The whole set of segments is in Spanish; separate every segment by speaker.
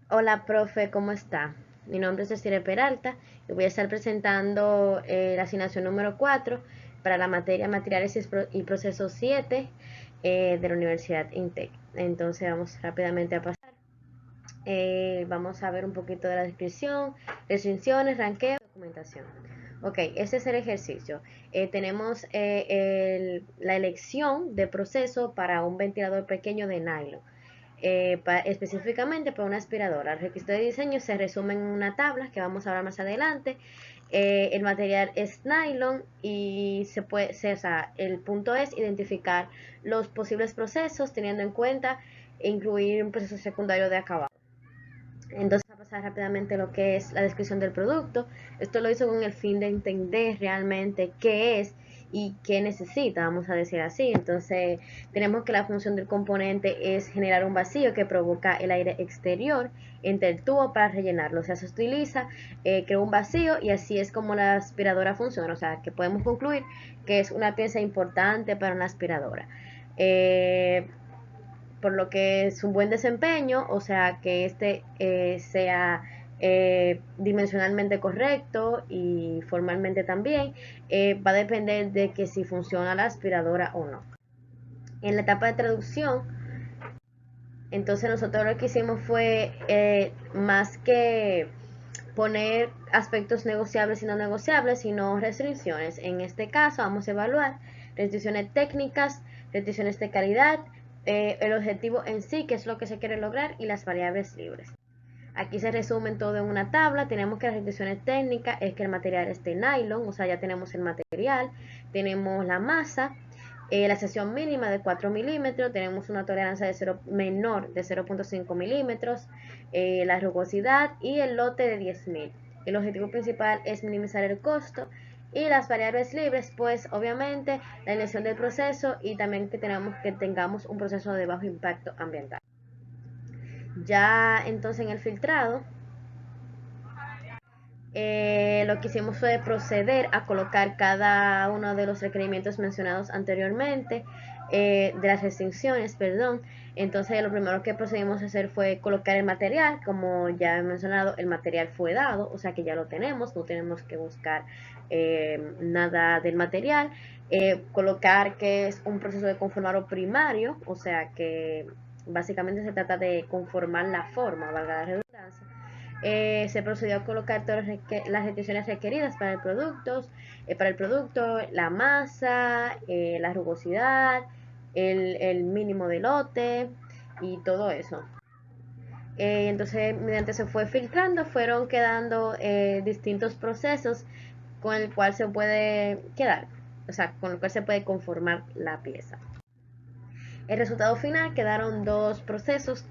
Speaker 1: Hola, profe, ¿cómo está? Mi nombre es Cecilia Peralta y voy a estar presentando la asignación número 4 para la materia Materiales y Procesos 7 de la Universidad INTEC. Entonces vamos rápidamente a pasar. Vamos a ver un poquito de la descripción, restricciones, ranqueo, documentación. Ok, este es el ejercicio. Tenemos la elección de proceso para un ventilador pequeño de nylon. Específicamente para una aspiradora. El requisito de diseño se resume en una tabla que vamos a ver más adelante. El material es nylon y o sea, el punto es identificar los posibles procesos teniendo en cuenta incluir un proceso secundario de acabado. Entonces, a pasar rápidamente lo que es la descripción del producto. Esto lo hizo con el fin de entender realmente qué es y qué necesita, vamos a decir así. Entonces, tenemos que la función del componente es generar un vacío que provoca el aire exterior entre el tubo para rellenarlo. O sea, se utiliza, crea un vacío y así es como la aspiradora funciona. O sea, que podemos concluir que es una pieza importante para una aspiradora. Por lo que es un buen desempeño, o sea, que este sea dimensionalmente correcto y formalmente también, va a depender de que si funciona la aspiradora o no. En la etapa de traducción, entonces nosotros lo que hicimos fue más que poner aspectos negociables y no negociables, sino restricciones. En este caso vamos a evaluar restricciones técnicas, restricciones de calidad, el objetivo en sí, que es lo que se quiere lograr, y las variables libres. Aquí se resumen todo en una tabla. Tenemos que las restricciones técnicas es que el material es de nylon, o sea, ya tenemos el material, tenemos la masa, la sección mínima de 4 milímetros, tenemos una tolerancia de 0, menor de 0.5 milímetros, la rugosidad y el lote de 10.000. El objetivo principal es minimizar el costo y las variables libres, pues obviamente la elección del proceso y también que tengamos un proceso de bajo impacto ambiental. Ya entonces en el filtrado lo que hicimos fue proceder a colocar cada uno de los requerimientos mencionados anteriormente, de las restricciones, perdón. Entonces lo primero que procedimos a hacer fue colocar el material, como ya he mencionado, el material fue dado, o sea que ya lo tenemos, no tenemos que buscar nada del material. Colocar que es un proceso de conformado primario, o sea que básicamente se trata de conformar la forma, valga la redundancia. Se procedió a colocar todas las restricciones requeridas para el producto, la masa, la rugosidad, el mínimo de lote y todo eso. Entonces, mediante se fue filtrando, fueron quedando distintos procesos con el cual se puede quedar, o sea, con el cual se puede conformar la pieza. El resultado final quedaron dos procesos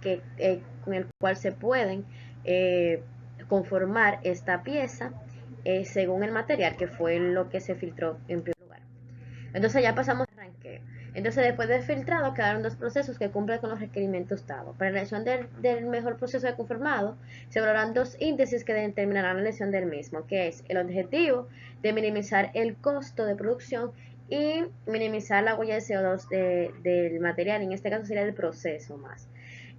Speaker 1: con el cual se pueden eh, conformar esta pieza según el material, que fue lo que se filtró en primer lugar. Entonces ya pasamos al ranqueo. Entonces después del filtrado quedaron dos procesos que cumplen con los requerimientos dados. Para la elección del mejor proceso de conformado se valoran dos índices que determinarán la elección del mismo, que es el objetivo de minimizar el costo de producción y minimizar la huella de CO2 del material, en este caso sería el proceso más.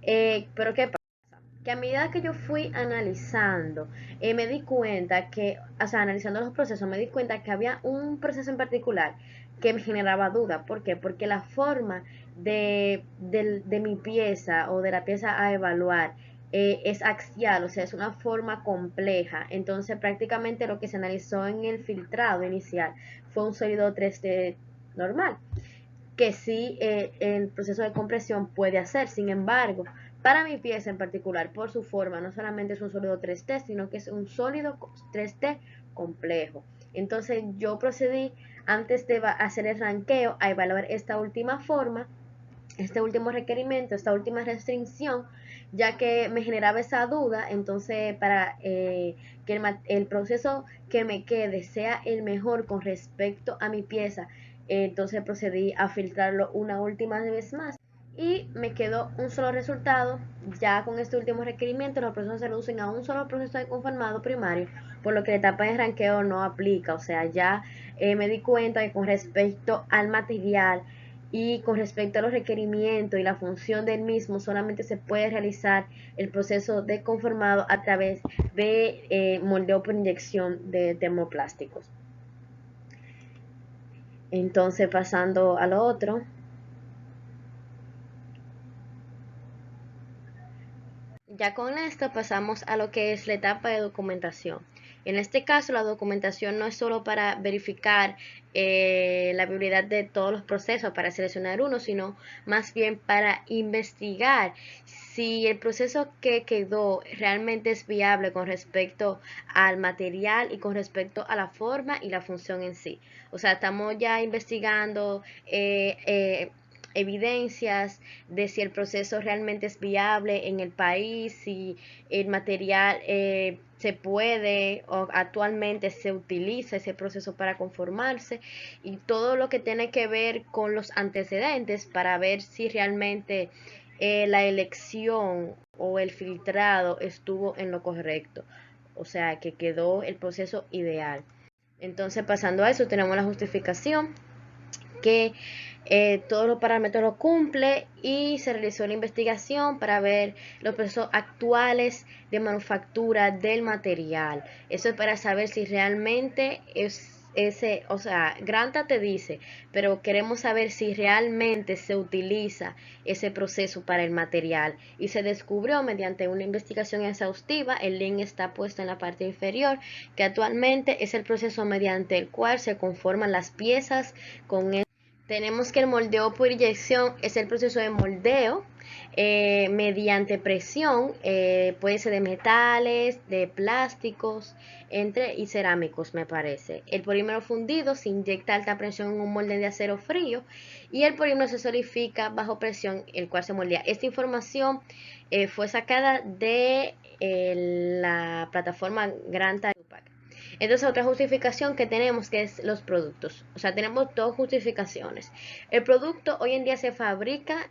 Speaker 1: Pero ¿qué pasa? Que a medida que yo fui analizando, me di cuenta que, o sea, analizando los procesos, me di cuenta que había un proceso en particular que me generaba duda. ¿Por qué? Porque la forma de mi pieza o de la pieza a evaluar es axial, o sea, es una forma compleja. Entonces, prácticamente lo que se analizó en el filtrado inicial fue un sólido 3D normal, que sí el proceso de compresión puede hacer. Sin embargo, para mi pieza en particular, por su forma, no solamente es un sólido 3D, sino que es un sólido 3D complejo. Entonces yo procedí, antes de hacer el ranqueo, a evaluar esta última forma, este último requerimiento, esta última restricción, ya que me generaba esa duda. Entonces para que el proceso que me quede sea el mejor con respecto a mi pieza, entonces procedí a filtrarlo una última vez más y me quedó un solo resultado. Ya con este último requerimiento los procesos se reducen a un solo proceso de conformado primario, por lo que la etapa de ranqueo no aplica. O sea, ya me di cuenta que con respecto al material y con respecto a los requerimientos y la función del mismo, solamente se puede realizar el proceso de conformado a través de moldeo por inyección de termoplásticos. Entonces, pasando a lo otro, ya con esto pasamos a lo que es la etapa de documentación. En este caso, la documentación no es solo para verificar la viabilidad de todos los procesos para seleccionar uno, sino más bien para investigar si el proceso que quedó realmente es viable con respecto al material y con respecto a la forma y la función en sí. O sea, estamos ya investigando evidencias de si el proceso realmente es viable en el país, si el material se puede o actualmente se utiliza ese proceso para conformarse, y todo lo que tiene que ver con los antecedentes para ver si realmente la elección o el filtrado estuvo en lo correcto, o sea que quedó el proceso ideal. Entonces, pasando a eso, tenemos la justificación, que todos los parámetros lo cumple, y se realizó la investigación para ver los procesos actuales de manufactura del material. Eso es para saber si realmente es ese, o sea, Granta te dice, pero queremos saber si realmente se utiliza ese proceso para el material, y se descubrió mediante una investigación exhaustiva. El link está puesto en la parte inferior, que actualmente es el proceso mediante el cual se conforman las piezas con el. Tenemos que el moldeo por inyección es el proceso de moldeo mediante presión, puede ser de metales, de plásticos, y cerámicos, me parece. El polímero fundido se inyecta a alta presión en un molde de acero frío, y el polímero se solidifica bajo presión, el cual se moldea. Esta información fue sacada de la plataforma Granta. Entonces, otra justificación que tenemos, que es los productos. O sea, tenemos dos justificaciones. El producto hoy en día se fabrica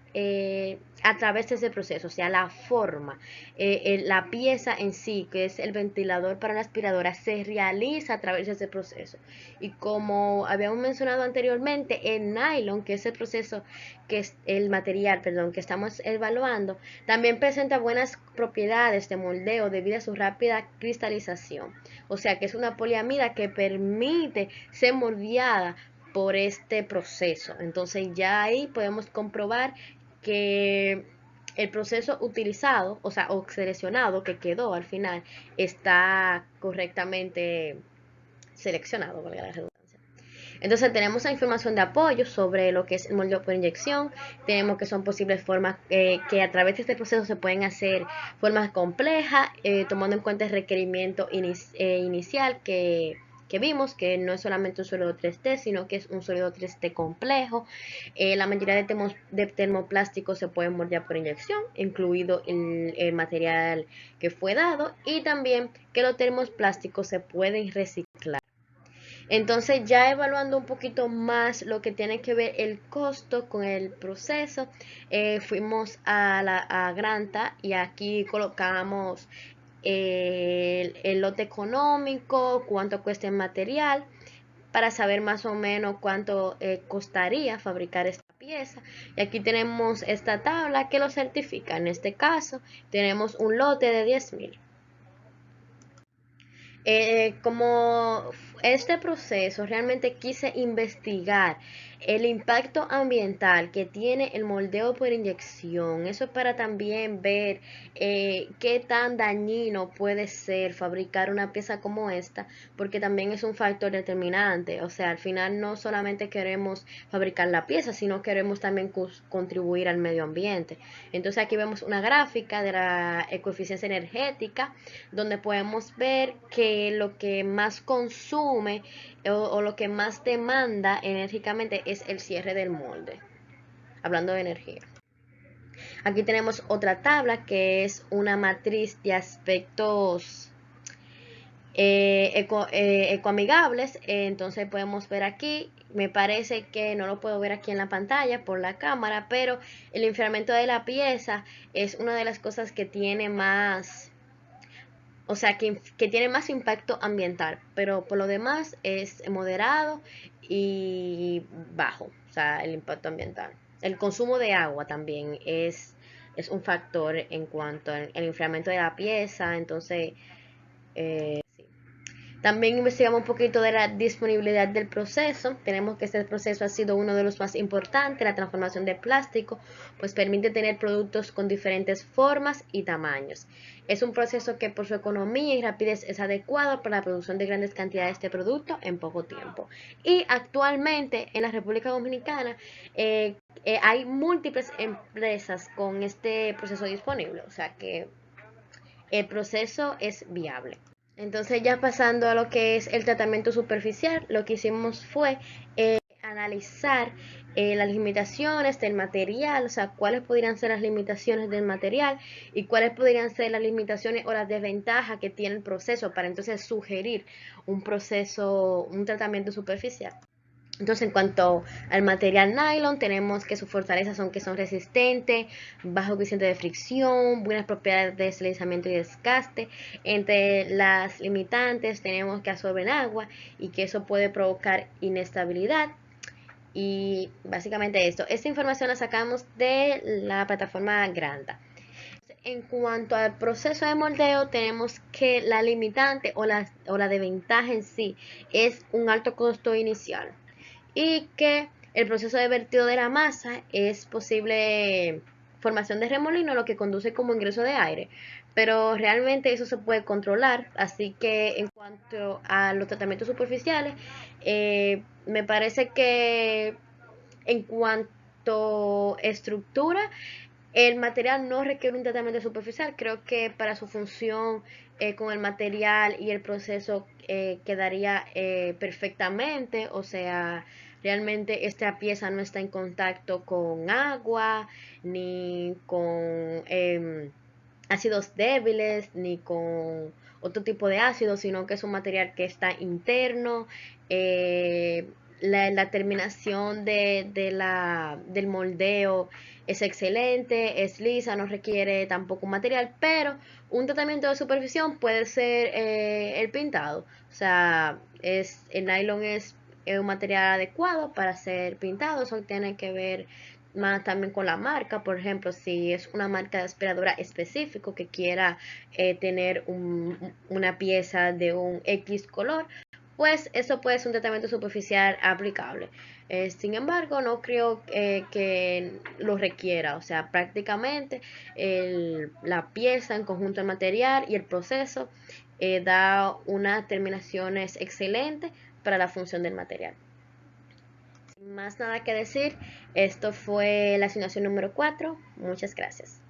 Speaker 1: a través de ese proceso, o sea, la forma, la pieza en sí, que es el ventilador para la aspiradora, se realiza a través de ese proceso. Y como habíamos mencionado anteriormente, el nylon, que es el proceso, que es el material, perdón, que estamos evaluando, también presenta buenas propiedades de moldeo debido a su rápida cristalización. O sea, que es una poliamida que permite ser moldeada por este proceso. Entonces ya ahí podemos comprobar que el proceso utilizado, o sea, o seleccionado que quedó al final, está correctamente seleccionado, valga la redundancia. Entonces tenemos la información de apoyo sobre lo que es el moldeo por inyección. Tenemos que son posibles formas que a través de este proceso se pueden hacer formas complejas, tomando en cuenta el requerimiento inicial que vimos, que no es solamente un sólido 3D, sino que es un sólido 3D complejo. La mayoría de termoplásticos se pueden moldear por inyección, incluido el material que fue dado, y también que los termoplásticos se pueden reciclar. Entonces, ya evaluando un poquito más lo que tiene que ver el costo con el proceso, fuimos a Granta, y aquí colocamos el lote económico, cuánto cuesta el material, para saber más o menos cuánto costaría fabricar esta pieza. Y aquí tenemos esta tabla que lo certifica. En este caso, tenemos un lote de 10.000. Como este proceso, realmente quise investigar el impacto ambiental que tiene el moldeo por inyección. Eso es para también ver qué tan dañino puede ser fabricar una pieza como esta, porque también es un factor determinante. O sea, al final no solamente queremos fabricar la pieza, sino queremos también contribuir al medio ambiente. Entonces aquí vemos una gráfica de la eficiencia energética, donde podemos ver que lo que más consume o lo que más demanda enérgicamente es el cierre del molde, hablando de energía. Aquí tenemos otra tabla que es una matriz de aspectos ecoamigables. Entonces podemos ver aquí, me parece que no lo puedo ver aquí en la pantalla por la cámara, pero el enfriamiento de la pieza es una de las cosas que tiene más, o sea, que tiene más impacto ambiental, pero por lo demás es moderado y bajo. sea, el impacto ambiental. El consumo de agua también es un factor en cuanto al enfriamiento de la pieza, entonces sí. También investigamos un poquito de la disponibilidad del proceso. Tenemos que este proceso ha sido uno de los más importantes. La transformación de plástico pues permite tener productos con diferentes formas y tamaños. Es un proceso que por su economía y rapidez es adecuado para la producción de grandes cantidades de producto en poco tiempo. Y actualmente en la República Dominicana hay múltiples empresas con este proceso disponible. O sea que el proceso es viable. Entonces ya pasando a lo que es el tratamiento superficial, lo que hicimos fue analizar las limitaciones del material, o sea, cuáles podrían ser las limitaciones del material y cuáles podrían ser las limitaciones o las desventajas que tiene el proceso para entonces sugerir un tratamiento superficial. Entonces, en cuanto al material nylon, tenemos que sus fortalezas son que son resistentes, bajo coeficiente de fricción, buenas propiedades de deslizamiento y desgaste. Entre las limitantes tenemos que absorben agua y que eso puede provocar inestabilidad. Y básicamente esto. Esta información la sacamos de la plataforma Granta. En cuanto al proceso de moldeo, tenemos que la limitante o la desventaja en sí es un alto costo inicial y que el proceso de vertido de la masa es posible formación de remolino, lo que conduce como ingreso de aire, pero realmente eso se puede controlar, así que en cuanto a los tratamientos superficiales, me parece que en cuanto a estructura, el material no requiere un tratamiento superficial. Creo que para su función con el material y el proceso quedaría perfectamente. O sea, realmente esta pieza no está en contacto con agua, ni con ácidos débiles, ni con otro tipo de ácidos, sino que es un material que está interno. La terminación del moldeo es excelente, es lisa, no requiere tampoco un material, pero un tratamiento de superficie puede ser el pintado. O sea, el nylon es un material adecuado para ser pintado, eso tiene que ver más también con la marca. Por ejemplo, si es una marca de aspiradora específico que quiera tener una pieza de un X color, pues eso puede ser un tratamiento superficial aplicable. Sin embargo, no creo que lo requiera. O sea, prácticamente la pieza en conjunto del material y el proceso da unas terminaciones excelentes para la función del material. Sin más nada que decir, esto fue la asignación número 4. Muchas gracias.